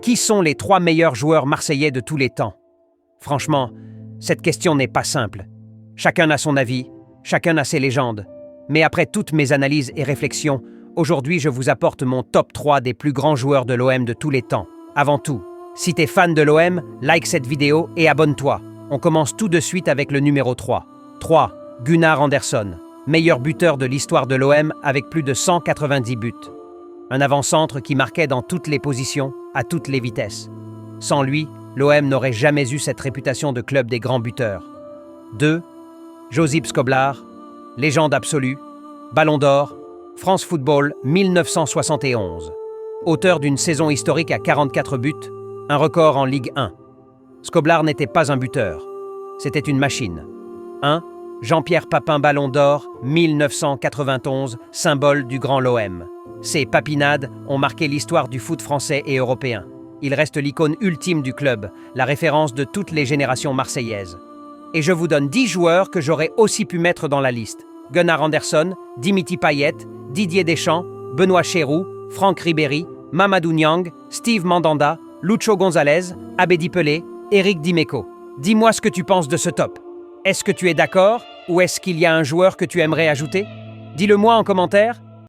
Qui sont les 3 meilleurs joueurs marseillais de tous les temps? Franchement, cette question n'est pas simple. Chacun a son avis, chacun a ses légendes. Mais après toutes mes analyses et réflexions, aujourd'hui je vous apporte mon top 3 des plus grands joueurs de l'OM de tous les temps. Avant tout, si t'es fan de l'OM, like cette vidéo et abonne-toi. On commence tout de suite avec le numéro 3. 3. Gunnar Andersson, meilleur buteur de l'histoire de l'OM avec plus de 190 buts. Un avant-centre qui marquait dans toutes les positions, à toutes les vitesses. Sans lui, l'OM n'aurait jamais eu cette réputation de club des grands buteurs. 2. Josip Skoblar, légende absolue, Ballon d'Or, France Football 1971. Auteur d'une saison historique à 44 buts, un record en Ligue 1. Skoblar n'était pas un buteur, c'était une machine. 1. Jean-Pierre Papin Ballon d'Or 1991, symbole du grand l'OM. Ses papinades ont marqué l'histoire du foot français et européen. Il reste l'icône ultime du club, la référence de toutes les générations marseillaises. Et je vous donne 10 joueurs que j'aurais aussi pu mettre dans la liste. Gunnar Andersson, Dimitri Payet, Didier Deschamps, Benoît Cheroux, Franck Ribéry, Mamadou Niang, Steve Mandanda, Lucho Gonzalez, Abedi Pelé, Eric Dimeco. Dis-moi ce que tu penses de ce top. Est-ce que tu es d'accord ou est-ce qu'il y a un joueur que tu aimerais ajouter? Dis-le moi en commentaire.